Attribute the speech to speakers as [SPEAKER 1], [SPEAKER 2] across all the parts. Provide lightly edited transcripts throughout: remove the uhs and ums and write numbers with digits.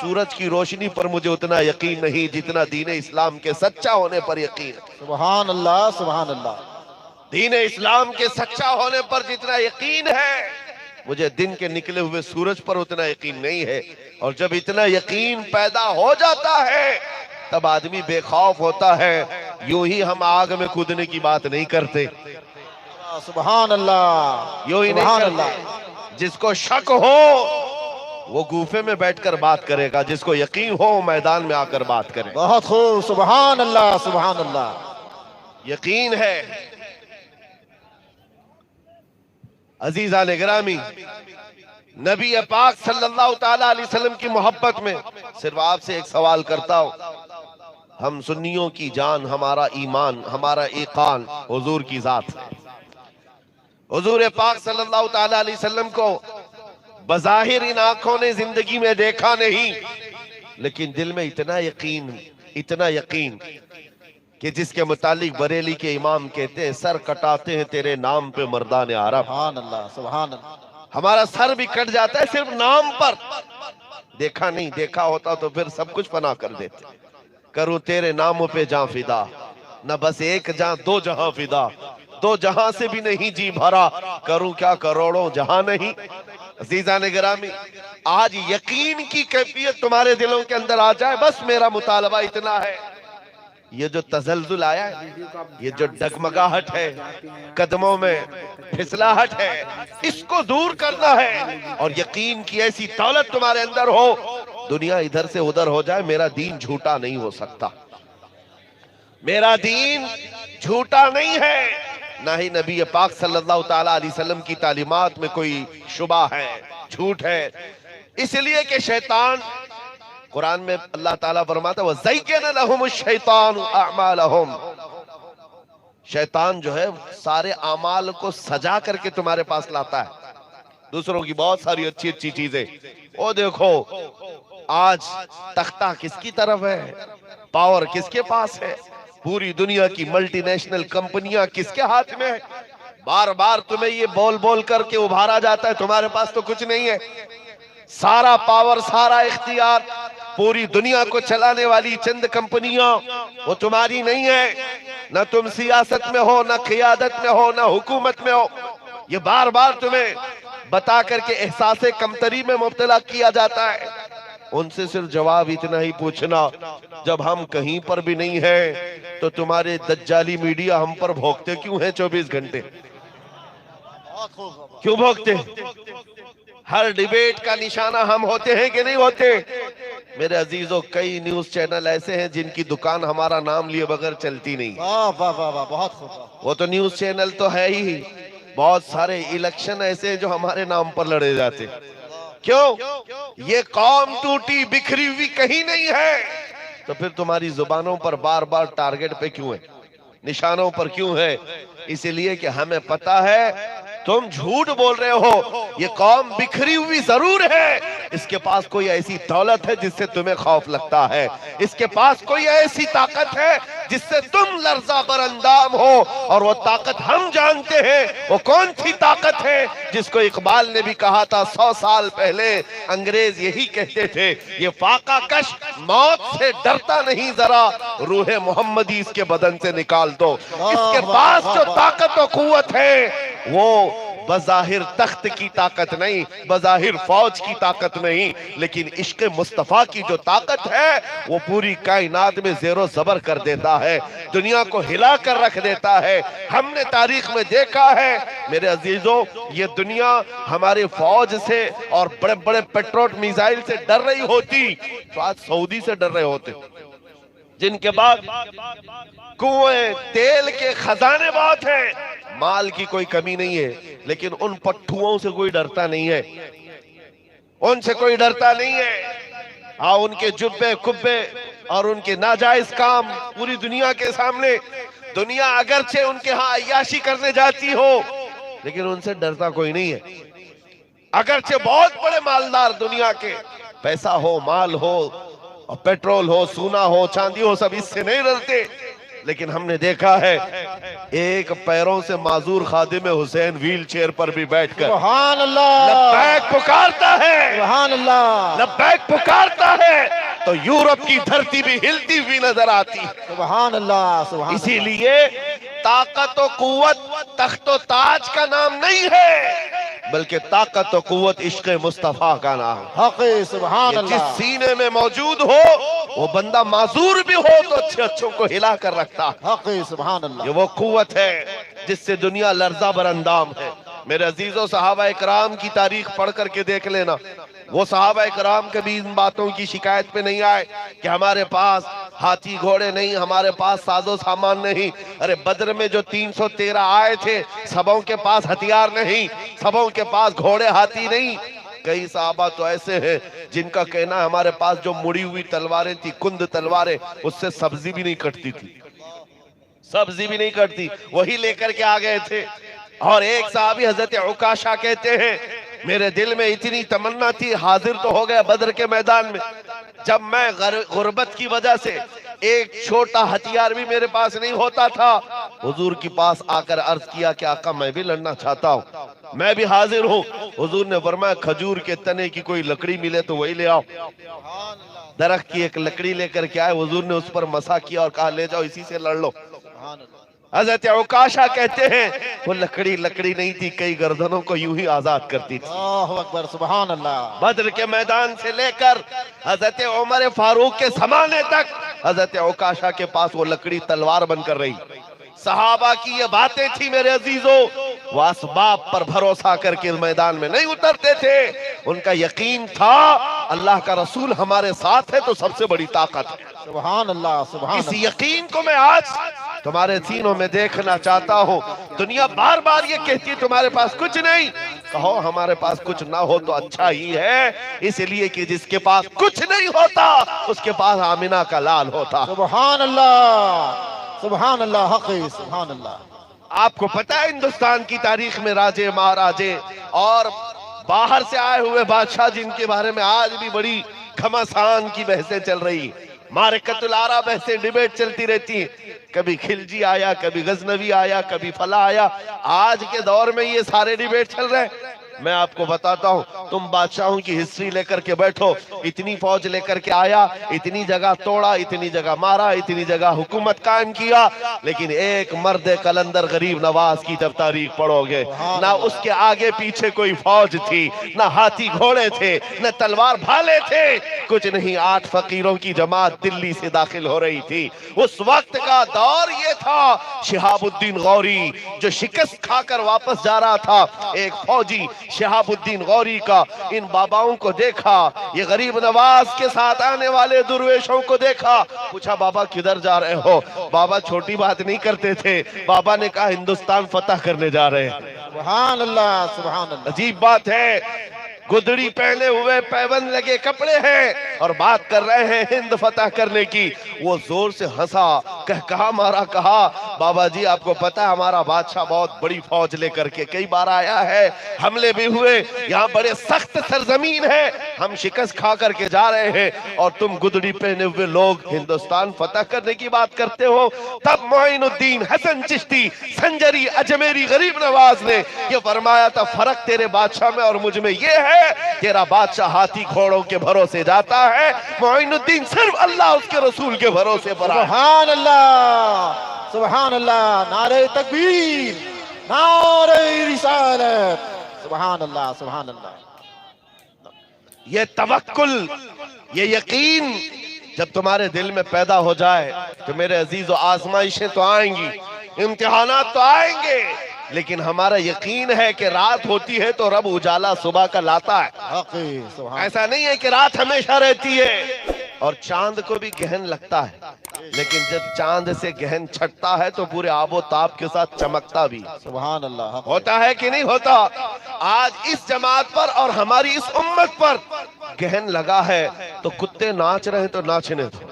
[SPEAKER 1] سورج کی روشنی پر مجھے اتنا یقین نہیں جتنا دین اسلام کے سچا ہونے پر یقین ہے.
[SPEAKER 2] سبحان اللہ سبحان اللہ.
[SPEAKER 1] دین اسلام کے سچا ہونے پر جتنا یقین ہے مجھے دن کے نکلے ہوئے سورج پر اتنا یقین نہیں ہے. اور جب اتنا یقین پیدا ہو جاتا ہے تب آدمی بے خوف ہوتا ہے. یوں ہی ہم آگ میں کودنے کی بات نہیں کرتے,
[SPEAKER 2] سبحان اللہ
[SPEAKER 1] یوں ہی
[SPEAKER 2] سبحان
[SPEAKER 1] نہیں
[SPEAKER 2] اللہ.
[SPEAKER 1] کرتے. جس کو شک ہو وہ گوفے میں بیٹھ کر بات کرے گا, جس کو یقین ہو میدان میں آ کر بات کرے.
[SPEAKER 2] بہت خوب, سبحان اللہ سبحان اللہ.
[SPEAKER 1] یقین ہے. عزیزان گرامی, نبی پاک صلی اللہ تعالیٰ علیہ وسلم کی محبت میں صرف آپ سے ایک سوال کرتا ہوں. ہم سنیوں کی جان, ہمارا ایمان, ہمارا ایقان حضور کی ذات ہے. حضور پاک صلی اللہ تعالیٰ علیہ وسلم کو بظاہر ان آنکھوں نے زندگی میں دیکھا نہیں, لیکن دل میں اتنا یقین کہ جس کے متعلق بریلی کے امام کہتے ہیں سر کٹاتے ہیں تیرے نام پہ مردان عرب.
[SPEAKER 2] سبحان اللہ سبحان اللہ.
[SPEAKER 1] ہمارا سر بھی کٹ جاتا ہے صرف نام پر. دیکھا نہیں, دیکھا ہوتا تو پھر سب کچھ فنا کر دیتے. کروں تیرے ناموں پہ جاں فدا, نہ بس ایک جاں دو جہاں فدا, دو جہاں سے بھی نہیں جی بھرا, کروں کیا کروڑوں جہاں نہیں. عزیزان گرامی, آج یقین کی کیفیت تمہارے دلوں کے اندر آ جائے, بس میرا مطالبہ اتنا ہے. یہ جو تزلزل آیا ہے, یہ جو ڈگمگاہٹ ہے, قدموں میں پھسلاہٹ ہے, اس کو دور کرنا ہے. اور یقین کی ایسی دولت تمہارے اندر ہو, دنیا ادھر سے ادھر ہو جائے, میرا دین جھوٹا نہیں ہو سکتا. میرا دین جھوٹا نہیں ہے, نہ ہی نبی پاک صلی اللہ تعالیٰ علیہ وسلم کی تعلیمات میں کوئی شبہ ہے, جھوٹ ہے. اس لیے کہ شیطان, قرآن میں اللہ تعالیٰ فرماتا ہے وَزَيَّنَ لَهُمُ الشَّيْطَانُ أَعْمَالَهُمْ. شیطان جو ہے سارے اعمال کو سجا کر کے تمہارے پاس لاتا ہے, دوسروں کی بہت ساری اچھی اچھی چیزیں. او دیکھو آج تختہ کس کی طرف ہے, پاور کس کے پاس ہے, پوری دنیا کی ملٹی نیشنل کمپنیاں کس کے ہاتھ میں ہے. بار بار تمہیں یہ بول بول کر کے ابھارا جاتا ہے تمہارے پاس تو کچھ نہیں ہے. سارا پاور, سارا اختیار, پوری دنیا کو چلانے والی چند کمپنیاں, وہ تمہاری نہیں ہے. نہ تم سیاست میں ہو, نہ قیادت میں ہو, نہ حکومت میں ہو. یہ بار بار تمہیں بتا کر کے احساس کمتری میں مبتلا کیا جاتا ہے. ان سے صرف جواب اتنا ہی پوچھنا, جب ہم کہیں پر بھی نہیں ہیں تو تمہارے دجالی میڈیا ہم پر بھوکتے کیوں ہیں 24 گھنٹے؟ کیوں بھوکتے؟ ہر ڈیبیٹ کا نشانہ ہم ہوتے ہیں کہ نہیں ہوتے؟ میرے عزیزوں, کئی نیوز چینل ایسے ہیں جن کی دکان ہمارا نام لیے بغیر چلتی نہیں.
[SPEAKER 2] بہت خوب.
[SPEAKER 1] وہ تو نیوز چینل تو ہے ہی, بہت سارے الیکشن ایسے ہیں جو ہمارے نام پر لڑے جاتے. کیوں؟ یہ قوم ٹوٹی بکھری ہوئی کہیں نہیں ہے, تو پھر تمہاری زبانوں پر بار بار ٹارگٹ پہ کیوں ہے, نشانوں پر کیوں ہے؟ اس لیے کہ ہمیں پتا ہے تم جھوٹ بول رہے ہو. یہ قوم بکھری ہوئی ضرور ہے, اس کے پاس کوئی ایسی دولت ہے جس سے تمہیں خوف لگتا ہے, اس کے پاس کوئی ایسی طاقت ہے جس سے تم لرزہ بر اندام ہو, اور وہ طاقت ہم جانتے ہیں. وہ کون سی طاقت ہے جس کو اقبال نے بھی کہا تھا 100 سال پہلے, انگریز یہی کہتے تھے, یہ فاقہ کش موت سے ڈرتا نہیں ذرا, روح محمدی اس کے بدن سے نکال دو. اس کے پاس جو طاقت و قوت ہے وہ بظاہر تخت کی طاقت نہیں, بظاہر فوج کی طاقت نہیں, لیکن عشق مصطفیٰ کی جو طاقت ہے وہ پوری کائنات میں زیر و زبر کر دیتا ہے, دنیا کو ہلا کر رکھ دیتا ہے. ہم نے تاریخ میں دیکھا ہے میرے عزیزوں, یہ دنیا ہمارے فوج سے اور بڑے بڑے پیٹروٹ میزائل سے ڈر رہی ہوتی تو آج سعودی سے ڈر رہے ہوتے, جن کے بعد کنویں تیل کے خزانے بہت ہیں, مال کی کوئی کمی نہیں ہے, لیکن ان پٹھوؤں سے کوئی ڈرتا نہیں ہے, ان سے کوئی ڈرتا نہیں ہے. ہاں, ان کے جبے کبے اور ان کے ناجائز کام پوری دنیا کے سامنے, دنیا اگرچہ ان کے ہاں عیاشی کرنے جاتی ہو لیکن ان سے ڈرتا کوئی نہیں ہے. اگرچہ بہت بڑے مالدار دنیا کے, پیسہ ہو, مال ہو, اور پیٹرول ہو, سونا ہو, چاندی ہو, سب اس سے نہیں ڈرتے. لیکن ہم نے دیکھا ہے ایک پیروں سے معذور خادم حسین ویل چیئر پر بھی بیٹھ کر
[SPEAKER 2] سبحان اللہ
[SPEAKER 1] لبیک پکارتا ہے،
[SPEAKER 2] سبحان اللہ
[SPEAKER 1] لبیک پکارتا ہے تو یورپ کی دھرتی بھی ہلتی ہوئی نظر آتی ہے۔
[SPEAKER 2] سبحان اللہ سبحان
[SPEAKER 1] اسی لیے طاقت و قوت تخت و تاج کا نام نہیں ہے، بلکہ طاقت و قوت عشق مصطفیٰ کا نام۔
[SPEAKER 2] حق سبحان
[SPEAKER 1] یہ جس
[SPEAKER 2] اللہ
[SPEAKER 1] سینے میں موجود ہو وہ بندہ معذور بھی ہو تو اچھے اچھوں کو ہلا کر رکھتا ہے۔
[SPEAKER 2] حق سبحان اللہ
[SPEAKER 1] یہ وہ قوت ہے جس سے دنیا لرزہ بر اندام ہے۔ میرے عزیزوں، صحابہ اکرام کی تاریخ پڑھ کر کے دیکھ لینا، وہ صحابہ اکرام کبھی ان باتوں کی شکایت پہ نہیں آئے کہ ہمارے پاس ہاتھی گھوڑے نہیں، ہمارے پاس ساز و سامان نہیں۔ ارے بدر میں جو 313 آئے تھے، سبوں کے پاس ہتھیار نہیں، سبوں کے پاس گھوڑے ہاتھی نہیں۔ کئی صحابہ تو ایسے ہیں جن کا کہنا ہے ہمارے پاس جو مڑی ہوئی تلواریں تھی، کند تلواریں، اس سے سبزی بھی نہیں کٹتی تھی، سبزی بھی نہیں کٹتی، وہی لے کر کے آ گئے تھے۔ اور ایک صحابی حضرت عکاشہ کہتے ہیں میرے دل میں اتنی تمنا تھی، حاضر تو ہو گیا بدر کے میدان میں، جب میں غربت کی وجہ سے ایک چھوٹا ہتھیار بھی میرے پاس نہیں ہوتا تھا، حضور کے پاس آ کر عرض کیا کہ آقا میں بھی لڑنا چاہتا ہوں، میں بھی حاضر ہوں۔ حضور نے فرمایا کھجور کے تنے کی کوئی لکڑی ملے تو وہی لے آؤ۔ درخت کی ایک لکڑی لے کر کے آئے، حضور نے اس پر مسا کیا اور کہا لے جاؤ اسی سے لڑ لو۔ حضرت عکاشہ کہتے ہیں وہ لکڑی نہیں تھی، کئی گردنوں کو یوں ہی آزاد کرتی تھی۔
[SPEAKER 2] اللہ اکبر سبحان اللہ
[SPEAKER 1] بدر کے میدان سے لے کر حضرت عمر فاروق کے زمانے تک حضرت عکاشہ کے پاس وہ لکڑی تلوار بن کر رہی۔ صحابہ کی یہ باتیں تھی میرے عزیزوں، وہ اسباب پر بھروسہ کر کے میدان میں نہیں اترتے تھے، ان کا یقین تھا اللہ کا رسول ہمارے ساتھ ہے تو سب سے بڑی طاقت ہے۔
[SPEAKER 2] سبحان اللہ سبحان
[SPEAKER 1] اس
[SPEAKER 2] اللہ
[SPEAKER 1] یقین کو میں آج تمہارے سینوں میں دیکھنا چاہتا ہوں۔ دنیا بار بار یہ کہتی ہے تمہارے پاس کچھ نہیں، کہو ہمارے پاس کچھ نہ ہو تو اچھا ہی ہے، اس لیے کہ جس کے پاس کچھ نہیں ہوتا اس کے پاس آمنہ کا لال ہوتا۔
[SPEAKER 2] سبحان اللہ سبحان اللہ حق سبحان اللہ
[SPEAKER 1] آپ کو پتہ ہے ہندوستان کی تاریخ میں راجے مہاراجے اور باہر سے آئے ہوئے بادشاہ جن کے بارے میں آج بھی بڑی گھمسان کی بحثیں چل رہی، معرکۃ العرب بحثیں ڈیبیٹ چلتی رہتی ہیں، کبھی خلجی آیا، کبھی غزنوی آیا، کبھی فلاں آیا، آج کے دور میں یہ سارے ڈیبیٹ چل رہے ہیں۔ میں آپ کو بتاتا ہوں، تم بادشاہوں کی ہسٹری لے کر کے بیٹھو، اتنی فوج لے کر کے آیا، اتنی جگہ توڑا، اتنی جگہ مارا، اتنی جگہ حکومت قائم کیا، لیکن ایک مرد قلندر غریب نواز کی جب تاریخ پڑھو گے، نہ اس کے آگے پیچھے کوئی فوج تھی، نہ ہاتھی گھوڑے تھے، نہ تلوار بھالے تھے، کچھ نہیں، 8 فقیروں کی جماعت دلی سے داخل ہو رہی تھی۔ اس وقت کا دور یہ تھا، شہاب الدین غوری جو شکست کھا کر واپس جا رہا تھا، ایک فوجی شہاب الدین غوری کا ان باباؤں کو دیکھا، یہ غریب نواز کے ساتھ آنے والے درویشوں کو دیکھا، پوچھا بابا کدھر جا رہے ہو؟ بابا چھوٹی بات نہیں کرتے تھے، بابا نے کہا ہندوستان فتح کرنے جا رہے ہیں۔
[SPEAKER 2] سبحان اللہ سبحان اللہ
[SPEAKER 1] عجیب بات ہے، گدڑی پہنے ہوئے پیوند لگے کپڑے ہیں اور بات کر رہے ہیں ہند فتح کرنے کی۔ وہ زور سے ہنسا، کہا مارا، کہا بابا جی آپ کو پتا ہے ہمارا بادشاہ بہت بڑی فوج لے کر کے کئی بار آیا ہے، حملے بھی ہوئے، یہاں بڑے سخت سرزمین ہے، ہم شکست کھا کر کے جا رہے ہیں اور تم گدڑی پہنے ہوئے لوگ ہندوستان فتح کرنے کی بات کرتے ہو۔ تب معین الدین حسن چشتی سنجری اجمیری غریب نواز نے یہ فرمایا تھا فرق تیرے بادشاہ میں اور مجھ میں یہ ہے، تیرا بادشاہ ہاتھی گھوڑوں کے بھروسے جاتا ہے، معین الدین صرف اللہ اس کے رسول کے بھروسے پر آیا۔
[SPEAKER 2] سبحان اللہ سبحان اللہ نعرہ تکبیر نعرہ رسالت سبحان اللہ سبحان اللہ۔
[SPEAKER 1] یہ توکل، یہ یقین جب تمہارے دل میں پیدا ہو جائے تو میرے عزیز و آزمائشیں تو آئیں گی، امتحانات تو آئیں گے، لیکن ہمارا یقین ہے کہ رات ہوتی ہے تو رب اجالا صبح کا لاتا ہے۔
[SPEAKER 2] حقی سبحان
[SPEAKER 1] ایسا نہیں ہے کہ رات ہمیشہ رہتی ہے، اور چاند کو بھی گہن لگتا ہے، لیکن جب چاند سے گہن چھٹتا ہے تو پورے آب و تاب کے ساتھ چمکتا بھی
[SPEAKER 2] سبحان اللہ حق
[SPEAKER 1] ہوتا ہے کہ نہیں ہوتا۔ آج اس جماعت پر اور ہماری اس امت پر گہن لگا ہے تو کتے ناچ رہے تو ناچنے دو،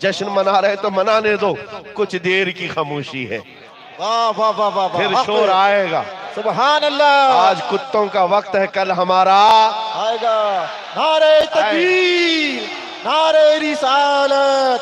[SPEAKER 1] جشن منا رہے تو منانے دو، کچھ دیر کی خاموشی ہے،
[SPEAKER 2] واہ واہ واہ واہ
[SPEAKER 1] پھر
[SPEAKER 2] حق
[SPEAKER 1] شور آئے گا۔
[SPEAKER 2] سبحان اللہ
[SPEAKER 1] آج کتوں کا وقت ہے، کل ہمارا
[SPEAKER 2] آئے گا۔ نعرہ تکبیر نعرہ رسالت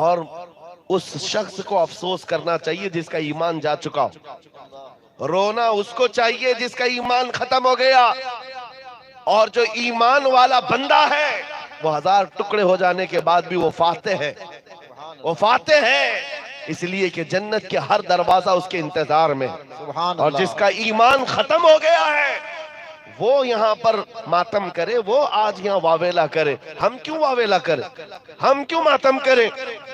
[SPEAKER 1] اور اس شخص کو افسوس کرنا چاہیے جس کا ایمان جا چکا ہو، رونا اس کو چاہیے جس کا ایمان ختم ہو گیا، اور جو ایمان والا بندہ ہے وہ 1000 ٹکڑے ہو جانے کے بعد بھی وہ فاتح ہے، وہ فاتح ہے، اس لیے کہ جنت کے ہر دروازہ اس کے انتظار میں، اور جس کا ایمان ختم ہو گیا ہے وہ یہاں پر ماتم کرے، وہ آج یہاں واویلا کرے۔ ہم کیوں واویلا کرے، ہم کیوں ماتم کرے؟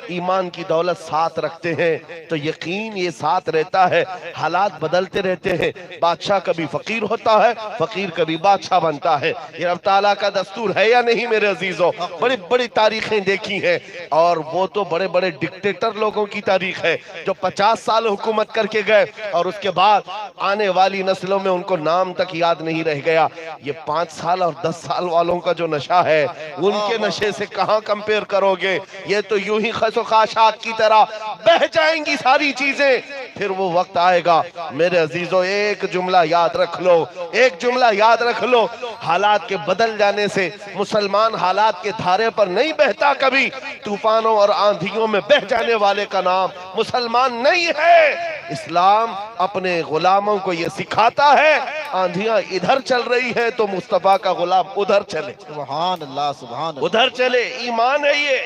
[SPEAKER 1] ایمان کی دولت ساتھ رکھتے ہیں تو یقین یہ ساتھ رہتا ہے، حالات بدلتے رہتے ہیں، بادشاہ کبھی فقیر ہوتا ہے، فقیر کبھی بادشاہ بنتا ہے۔ یہ رب تعالیٰ کا دستور ہے یا نہیں میرے عزیزوں؟ بڑی بڑی تاریخیں دیکھی ہیں، اور وہ تو بڑے بڑے ڈکٹیٹر لوگوں کی تاریخ ہے جو 50 سال حکومت کر کے گئے، اور اس کے بعد آنے والی نسلوں میں ان کو نام تک یاد نہیں رہ گیا۔ یہ 5 سال اور 10 سال والوں کا جو نشہ ہے ان کے نشے سے کہاں کمپیر کرو گے؟ یہ تو یوں ہی خس و خاشاک کی طرح بہ جائیں گی ساری چیزیں۔ پھر وہ وقت آئے گا میرے عزیزوں، ایک جملہ یاد رکھ لو، ایک جملہ یاد رکھ لو، حالات کے بدل جانے سے مسلمان حالات کے دھارے پر نہیں بہتا کبھی، طوفانوں اور آندھیوں میں بہ جانے والے کا نام مسلمان نہیں ہے۔ اسلام اپنے غلاموں کو یہ سکھاتا ہے، آندھیاں ادھر چل رہی ہے تو مصطفیٰ کا غلام ادھر چلے،
[SPEAKER 2] سبحان اللہ سبحان اللہ،
[SPEAKER 1] ادھر چلے، ایمان ہے یہ۔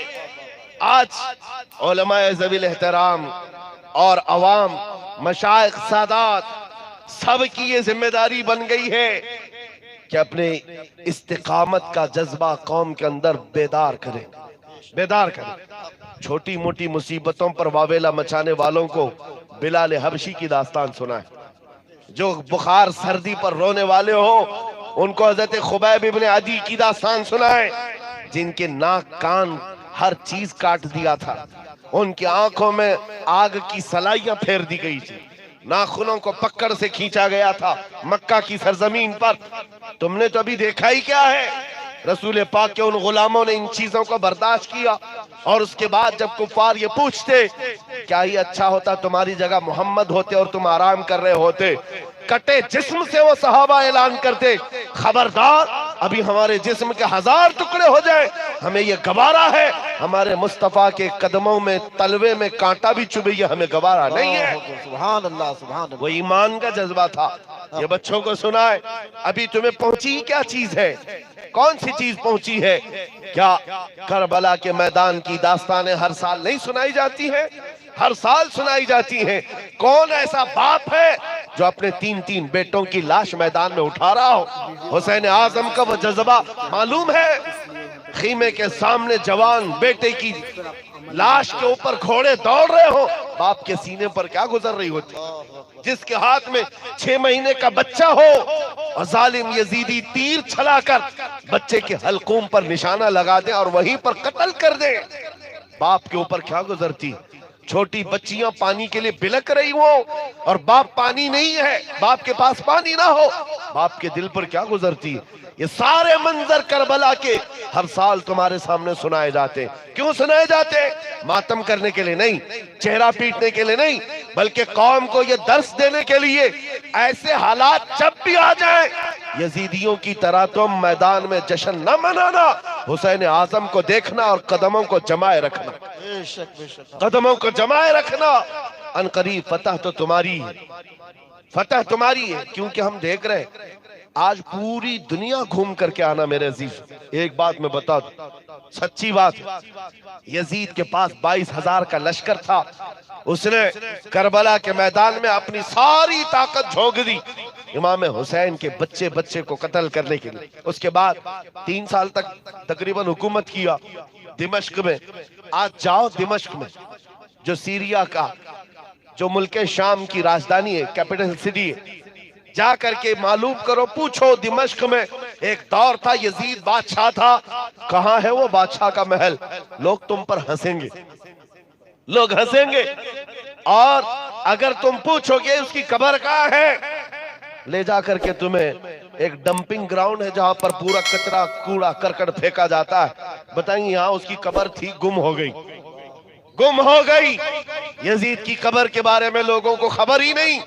[SPEAKER 1] آج علماء ذوی الاحترام اور عوام، مشائخ، سادات، سب کی یہ ذمہ داری بن گئی ہے کہ اپنے استقامت کا جذبہ قوم کے اندر بیدار کریں، بیدار کریں۔ چھوٹی موٹی مصیبتوں پر واویلا مچانے والوں کو بلال حبشی کی داستان سنائیں، جو بخار سردی پر رونے والے ہو ان کو حضرت خبیب ابن عدی کی داستان سنائیں، جن کے ناک کان ہر چیز کاٹ دیا تھا، ان کی آنکھوں میں آگ کی سلائیاں پھیر دی گئی تھی، ناخنوں کو پکڑ سے کھینچا گیا تھا مکہ کی سرزمین پر۔ تم نے تو ابھی دیکھا ہی کیا ہے، رسول پاک کے ان غلاموں نے ان چیزوں کو برداشت کیا، اور اس کے بعد جب کفار یہ پوچھتے کیا ہی اچھا ہوتا تمہاری جگہ محمد ہوتے اور تم آرام کر رہے ہوتے، کٹے جسم سے وہ صحابہ اعلان کرتے خبردار ابھی ہمارے جسم کے 1000 ٹکڑے ہو جائیں ہمیں یہ گوارا ہے، ہمارے مصطفیٰ کے قدموں میں تلوے میں کانٹا بھی چبھے یہ ہمیں گوارا نہیں ہے۔
[SPEAKER 2] سبحان اللہ سبحان اللہ،
[SPEAKER 1] وہ ایمان کا جذبہ تھا۔ یہ بچوں کو سنائے، ابھی تمہیں پہنچی کیا چیز ہے؟ کون سی چیز پہنچی ہے؟ کیا کربلا کے میدان کی داستانیں ہر سال نہیں سنائی جاتی ہیں؟ ہر سال سنائی جاتی ہیں۔ کون ایسا باپ ہے جو اپنے 3 بیٹوں کی لاش میدان میں اٹھا رہا ہو؟ حسین اعظم کا وہ جذبہ معلوم ہے، خیمے کے سامنے جوان بیٹے کی لاش کے اوپر گھوڑے دوڑ رہے ہو، باپ کے سینے پر کیا گزر رہی ہوتی؟ جس کے ہاتھ میں 6 مہینے کا بچہ ہو اور ظالم یزیدی تیر چھلا کر بچے کے حلقوم پر نشانہ لگا دیں اور وہیں پر قتل کر دیں، باپ کے اوپر کیا گزرتی؟ چھوٹی بچیاں پانی کے لیے بلک رہی ہو اور باپ پانی نہیں ہے، باپ کے پاس پانی نہ ہو، باپ کے دل پر کیا گزرتی؟ یہ سارے منظر کربلا کے ہر سال تمہارے سامنے سنائے جاتے۔ کیوں سنائے جاتے؟ ماتم کرنے کے لیے نہیں، چہرہ پیٹنے کے لیے نہیں، بلکہ قوم کو یہ درس دینے کے لیے ایسے حالات جب بھی آ جائیں یزیدیوں کی طرح تم میدان میں جشن نہ منانا، حسین اعظم کو دیکھنا اور قدموں کو جمائے رکھنا،
[SPEAKER 2] بے شک بے شک،
[SPEAKER 1] قدموں کو جمائے رکھنا۔ ان قریب فتح تو تمہاری ہے، فتح تمہاری ہے، کیونکہ ہم دیکھ رہے ہیں آج پوری دنیا گھوم کر کے آنا میرے عزیز۔ ایک بات میں بتا دوں، سچی بات، یزید کے پاس 22,000 کا لشکر تھا، اس نے کربلا کے میدان میں اپنی ساری طاقت جھونک دی امام حسین کے بچے کو قتل کرنے کے لیے۔ اس کے بعد 3 سال تک تقریباً حکومت کیا دمشق میں۔ آج جاؤ دمشق میں، جو سیریا کا، جو ملک شام کی راجدھانی ہے، کیپٹل سٹی ہے، جا کر کے معلوم کرو، پوچھو دمشق میں ایک دور تھا یزید بادشاہ تھا، کہاں ہے وہ بادشاہ کا محل؟ لوگ تم پر ہنسیں گے، لوگ ہنسیں گے، اور اگر تم پوچھو گے اس کی قبر کہاں ہے، لے جا کر کے تمہیں ایک ڈمپنگ گراؤنڈ ہے جہاں پر پورا کچرا کوڑا کرکٹ پھینکا جاتا ہے، بتائیں یہاں اس کی قبر تھی، گم ہو گئی، گم ہو گئی۔ یزید کی قبر کے بارے میں لوگوں کو خبر ہی نہیں،